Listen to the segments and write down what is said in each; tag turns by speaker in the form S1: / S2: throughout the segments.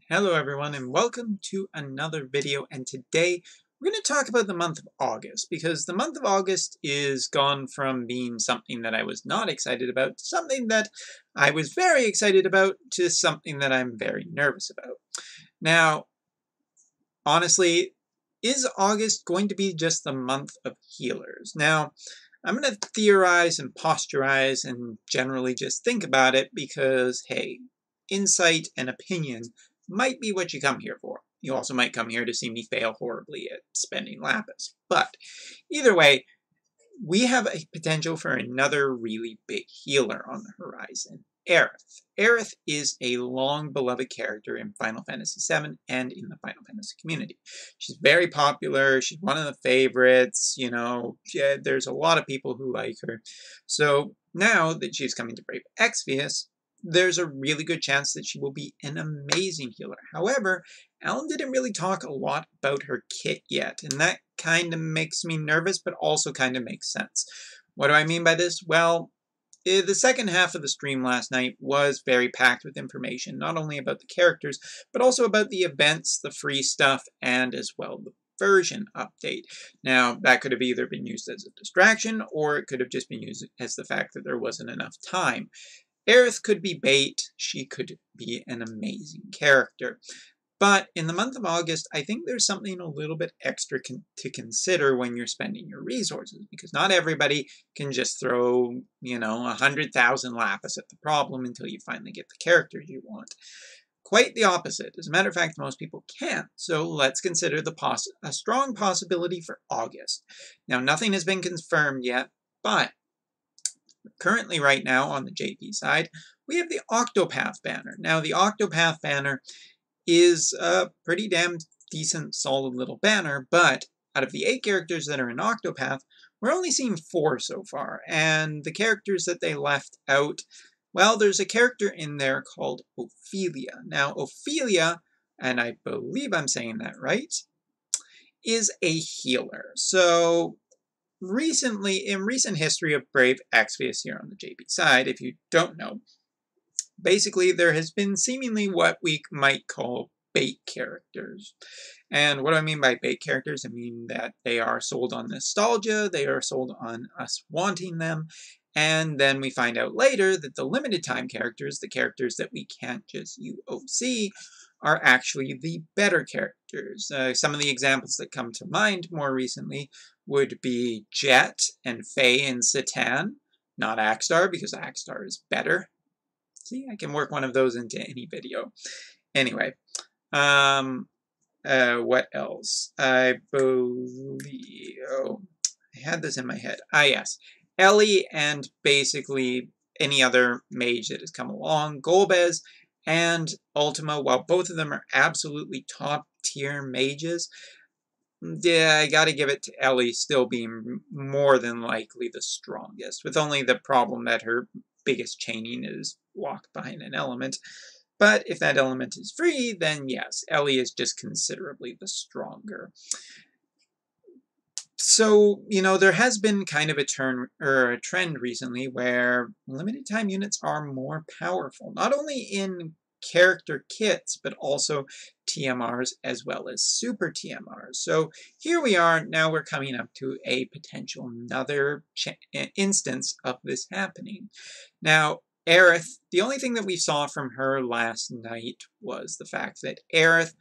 S1: Hello everyone and welcome to another video, and today we're going to talk about the month of August because the month of August is gone from being something that I was not excited about to something that I was very excited about to something that I'm very nervous about. Now, honestly, is August going to be just the month of healers? Now, I'm going to theorize and posturize and generally just think about it because, hey, insight and opinion might be what you come here for. You also might come here to see me fail horribly at spending lapis. But either way, we have a potential for another really big healer on the horizon, Aerith. Aerith is a long-beloved character in Final Fantasy VII and in the Final Fantasy community. She's very popular. She's one of the favorites. You know, there's a lot of people who like her. So now that she's coming to Brave Exvius, there's a really good chance that she will be an amazing healer. However, Alan didn't really talk a lot about her kit yet, and that kind of makes me nervous, but also kind of makes sense. What do I mean by this? Well, the second half of the stream last night was very packed with information, not only about the characters, but also about the events, the free stuff, and as well the version update. Now, that could have either been used as a distraction, or it could have just been used as the fact that there wasn't enough time. Aerith could be bait. She could be an amazing character. But in the month of August, I think there's something a little bit extra to consider when you're spending your resources, because not everybody can just throw, 100,000 lapis at the problem until you finally get the characters you want. Quite the opposite. As a matter of fact, most people can't. So let's consider a strong possibility for August. Now, nothing has been confirmed yet, but currently right now on the JP side, we have the Octopath banner. Now, the Octopath banner is a pretty damn decent, solid little banner, but out of the 8 characters that are in Octopath, we're only seeing 4 so far, and the characters that they left out, well, there's a character in there called Ophelia. Now, Ophelia, and I believe I'm saying that right, is a healer. So, in recent history of Brave Exvius here on the JP side, if you don't know, basically there has been seemingly what we might call bait characters. And what do I mean by bait characters? I mean that they are sold on nostalgia, they are sold on us wanting them, and then we find out later that the limited time characters, the characters that we can't just UOC, are actually the better characters. Some of the examples that come to mind more recently would be Jet and Faye and Satan, not Axstar, because Axstar is better. See, I can work one of those into any video. Anyway, what else? I believe, I had this in my head. Yes, Ellie and basically any other mage that has come along. Golbez and Ultima, while both of them are absolutely top tier mages, yeah, I gotta give it to Ellie still being more than likely the strongest, with only the problem that her biggest chaining is locked behind an element. But if that element is free, then yes, Ellie is just considerably the stronger. So, there has been kind of a trend recently where limited time units are more powerful, not only in character kits, but also TMRs as well as super TMRs. So here we are, now we're coming up to a potential another instance of this happening. Now, Aerith, the only thing that we saw from her last night was the fact that Aerith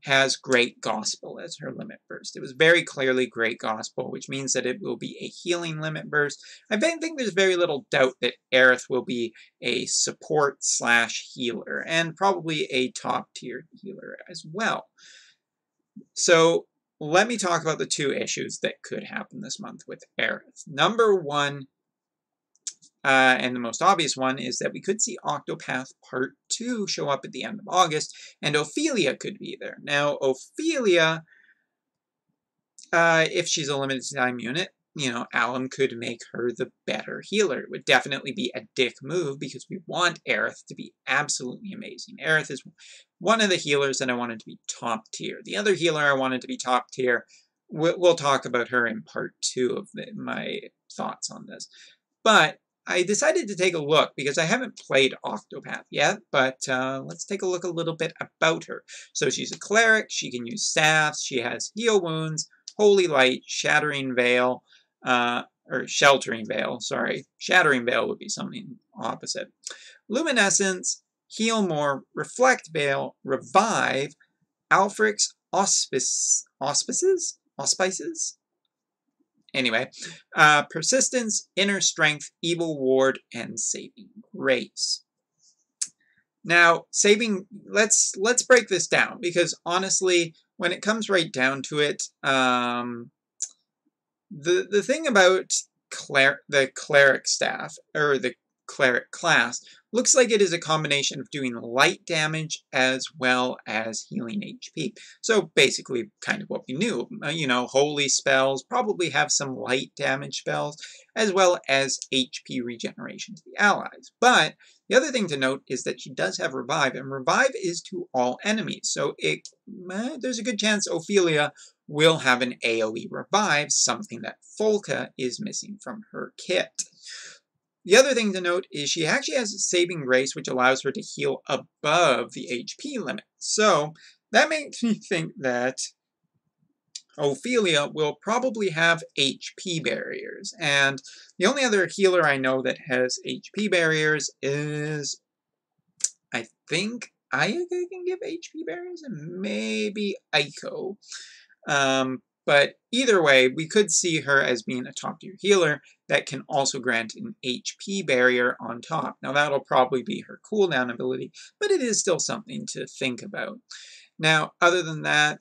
S1: has Great Gospel as her limit burst. It was very clearly Great Gospel, which means that it will be a healing limit burst. I think there's very little doubt that Aerith will be a support / healer, and probably a top tier healer as well. So let me talk about the 2 issues that could happen this month with Aerith. Number 1, and the most obvious one, is that we could see Octopath Part 2 show up at the end of August, and Ophelia could be there. Now, Ophelia, if she's a limited time unit, Alan could make her the better healer. It would definitely be a dick move because we want Aerith to be absolutely amazing. Aerith is one of the healers that I wanted to be top tier. The other healer I wanted to be top tier, we'll talk about her in Part 2 of my thoughts on this. But I decided to take a look because I haven't played Octopath yet, but let's take a look a little bit about her. So she's a cleric, she can use staffs, she has heal wounds, holy light, shattering veil, or sheltering veil, sorry. Shattering veil would be something opposite. Luminescence, heal more, reflect veil, revive, Alfric's auspices? Anyway, persistence, inner strength, evil ward, and saving grace. Now, let's break this down, because honestly, when it comes right down to it, the thing about the cleric staff, or the cleric class, looks like it is a combination of doing light damage as well as healing HP. So basically kind of what we knew. You know, holy spells probably have some light damage spells, as well as HP regeneration to the allies. But the other thing to note is that she does have revive, and revive is to all enemies. So there's a good chance Ophelia will have an AoE revive, something that Folka is missing from her kit. The other thing to note is she actually has a saving grace, which allows her to heal above the HP limit. So that makes me think that Ophelia will probably have HP barriers. And the only other healer I know that has HP barriers is, I think, Ayaka can give HP barriers, and maybe Aiko. But either way, we could see her as being a top-tier healer that can also grant an HP barrier on top. Now, that'll probably be her cooldown ability, but it is still something to think about. Now, other than that,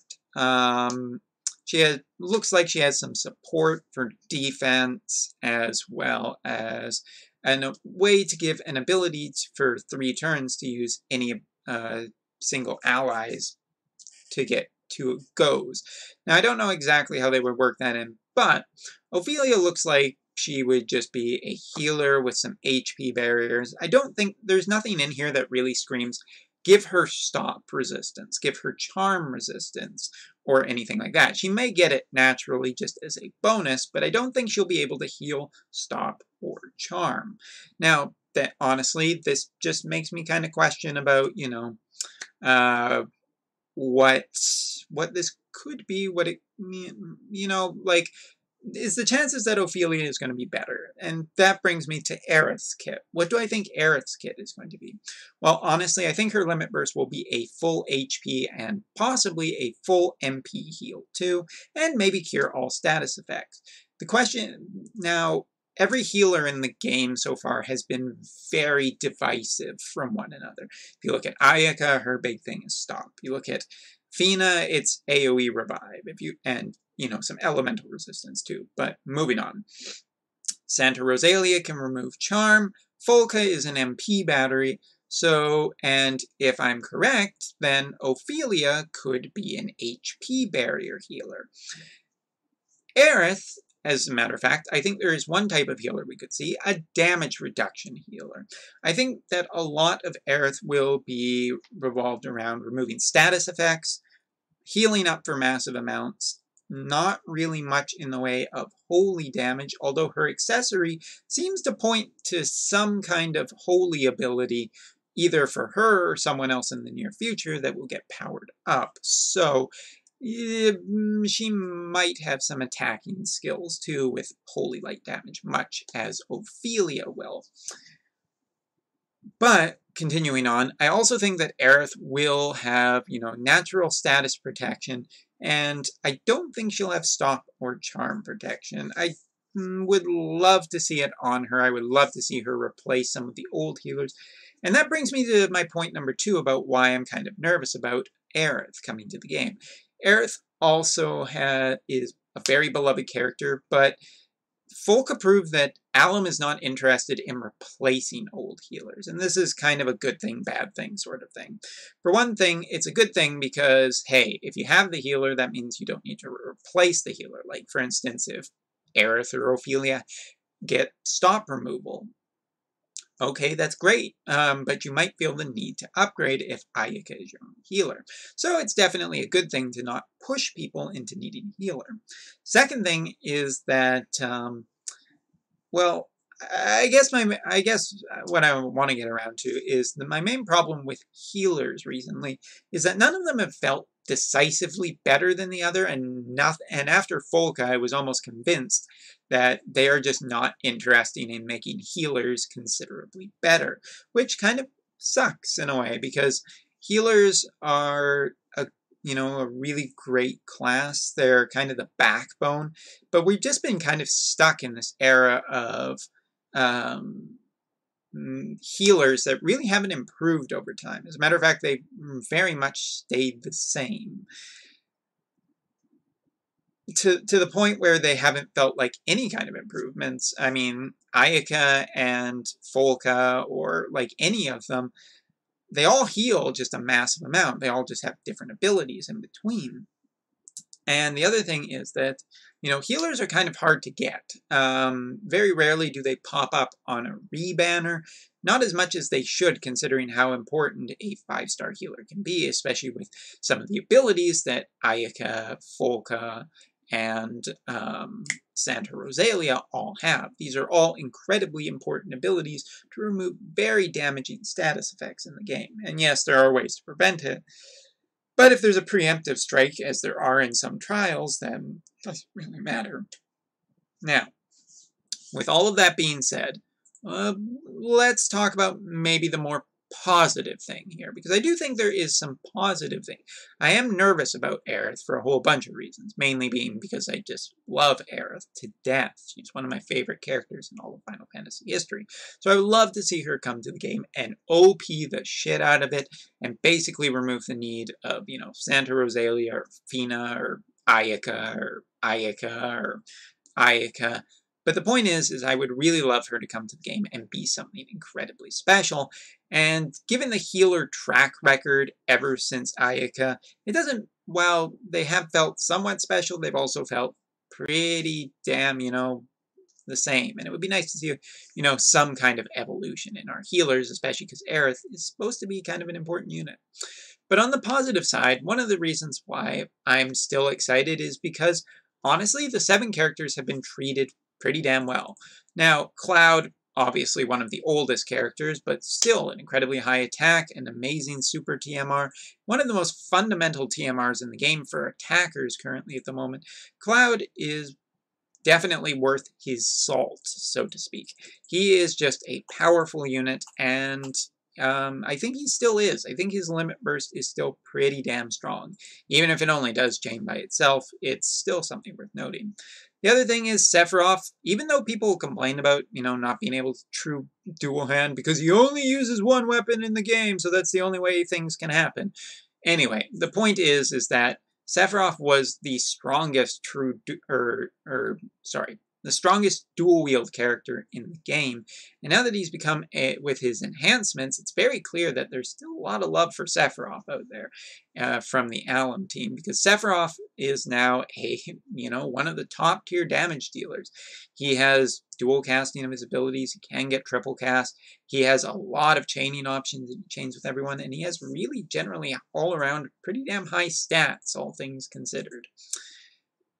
S1: looks like she has some support for defense, as well as a way to give an ability for 3 turns to use any single allies to get 2 goes. Now, I don't know exactly how they would work that in, but Ophelia looks like she would just be a healer with some HP barriers. I don't think there's nothing in here that really screams, give her stop resistance, give her charm resistance, or anything like that. She may get it naturally just as a bonus, but I don't think she'll be able to heal, stop, or charm. Now, honestly, this just makes me kind of question about, you know, what this could be, what it, you know, like, is the chances that Ophelia is going to be better. And that brings me to Aerith's kit. What do I think Aerith's kit is going to be? Well, honestly, I think her limit burst will be a full HP and possibly a full MP heal too, and maybe cure all status effects. The question now, every healer in the game so far has been very divisive from one another. If you look at Ayaka, her big thing is stop. You look at Fina, it's AoE revive. And you know, some elemental resistance too. But moving on. Santa Rosalia can remove charm. Folka is an MP battery. So, and if I'm correct, then Ophelia could be an HP barrier healer. Aerith, as a matter of fact, I think there is one type of healer we could see, a damage reduction healer. I think that a lot of Aerith will be revolved around removing status effects, healing up for massive amounts, not really much in the way of holy damage, although her accessory seems to point to some kind of holy ability, either for her or someone else in the near future, that will get powered up. So she might have some attacking skills too with holy light damage, much as Ophelia will. But continuing on, I also think that Aerith will have, you know, natural status protection, and I don't think she'll have stop or charm protection. I would love to see it on her. I would love to see her replace some of the old healers. And that brings me to my point number 2 about why I'm kind of nervous about Aerith coming to the game. Aerith also is a very beloved character, but Folka proved that Alum is not interested in replacing old healers, and this is kind of a good thing, bad thing sort of thing. For one thing, it's a good thing because, hey, if you have the healer, that means you don't need to replace the healer. Like, for instance, if Aerith or Ophelia get stop removal, okay, that's great, but you might feel the need to upgrade if Ayaka is your own healer. So it's definitely a good thing to not push people into needing a healer. Second thing is that, well, I guess what I want to get around to is that my main problem with healers recently is that none of them have felt decisively better than the other, and after Folka, I was almost convinced that they are just not interested in making healers considerably better, which kind of sucks in a way because healers are a really great class. They're kind of the backbone, but we've just been kind of stuck in this era of um, healers that really haven't improved over time. As a matter of fact, they've very much stayed the same. To the point where they haven't felt like any kind of improvements. I mean, Ayaka and Folka, or like any of them, they all heal just a massive amount. They all just have different abilities in between. And the other thing is that, healers are kind of hard to get. Very rarely do they pop up on a re-banner. Not as much as they should, considering how important a 5-star healer can be, especially with some of the abilities that Ayaka, Folka, and Santa Rosalia all have. These are all incredibly important abilities to remove very damaging status effects in the game. And yes, there are ways to prevent it. But if there's a preemptive strike, as there are in some trials, then it doesn't really matter. Now, with all of that being said, let's talk about maybe the more positive thing here, because I do think there is some positive thing. I am nervous about Aerith for a whole bunch of reasons, mainly being because I just love Aerith to death. She's one of my favorite characters in all of Final Fantasy history. So I would love to see her come to the game and OP the shit out of it and basically remove the need of, Santa Rosalia or Fina or Ayaka or Ayaka or Ayaka. But the point is I would really love her to come to the game and be something incredibly special. And given the healer track record ever since Ayaka, it doesn't, while they have felt somewhat special, they've also felt pretty damn, the same. And it would be nice to see, some kind of evolution in our healers, especially because Aerith is supposed to be kind of an important unit. But on the positive side, one of the reasons why I'm still excited is because, honestly, the 7 characters have been treated pretty damn well. Now, Cloud, obviously one of the oldest characters, but still an incredibly high attack, an amazing super TMR, one of the most fundamental TMRs in the game for attackers currently at the moment. Cloud is definitely worth his salt, so to speak. He is just a powerful unit, and I think he still is. I think his limit burst is still pretty damn strong. Even if it only does chain by itself, it's still something worth noting. The other thing is Sephiroth, even though people complain about, not being able to true dual hand because he only uses one weapon in the game, so that's the only way things can happen. Anyway, the point is that Sephiroth was the strongest the strongest dual-wield character in the game. And now that he's become, with his enhancements, it's very clear that there's still a lot of love for Sephiroth out there from the Alum team, because Sephiroth is now one of the top-tier damage dealers. He has dual casting of his abilities. He can get triple cast. He has a lot of chaining options, and he chains with everyone, and he has really generally all-around pretty damn high stats, all things considered.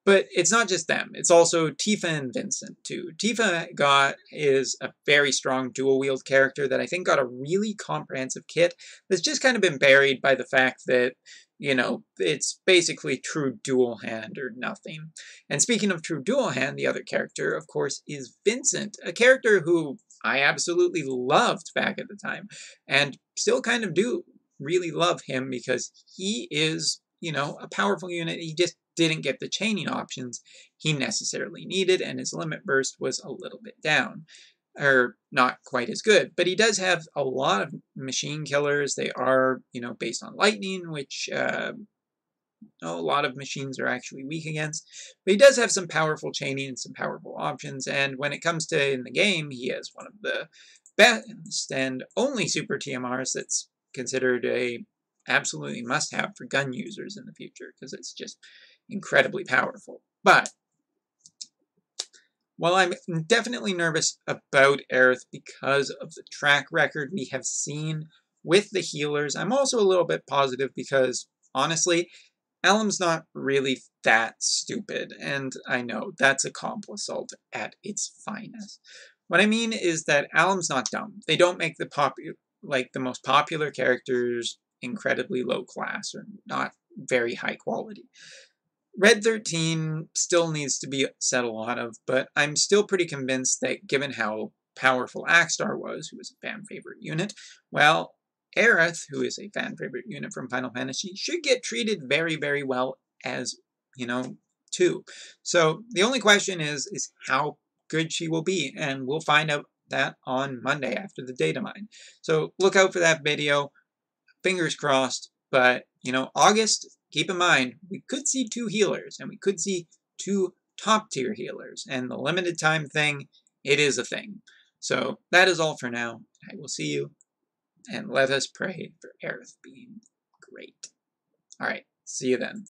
S1: But it's not just them. It's also Tifa and Vincent, too. Tifa is a very strong dual-wield character that I think got a really comprehensive kit that's just kind of been buried by the fact that, it's basically true dual hand or nothing. And speaking of true dual hand, the other character, of course, is Vincent, a character who I absolutely loved back at the time, and still kind of do really love him because he is, a powerful unit. He just didn't get the chaining options he necessarily needed, and his limit burst was a little bit down, or not quite as good. But he does have a lot of machine killers. They are, based on lightning, which a lot of machines are actually weak against. But he does have some powerful chaining and some powerful options, and when it comes to in the game, he has one of the best and only super TMRs that's considered a absolutely must-have for gun users in the future, because it's just incredibly powerful. But while I'm definitely nervous about Aerith because of the track record we have seen with the healers, I'm also a little bit positive because, honestly, Alum's not really that stupid, and I know that's a comp assault at its finest. What I mean is that Alum's not dumb. They don't make the most popular characters incredibly low class or not very high quality. Red 13 still needs to be said a lot of, but I'm still pretty convinced that given how powerful Axstar was, who was a fan favorite unit, well, Aerith, who is a fan favorite unit from Final Fantasy, should get treated very, very well as, too. So the only question is how good she will be, and we'll find out that on Monday after the data mine. So look out for that video. Fingers crossed, but, August, keep in mind, we could see 2 healers, and we could see 2 top-tier healers, and the limited time thing, it is a thing. So that is all for now. I will see you, and let us pray for Aerith being great. Alright, see you then.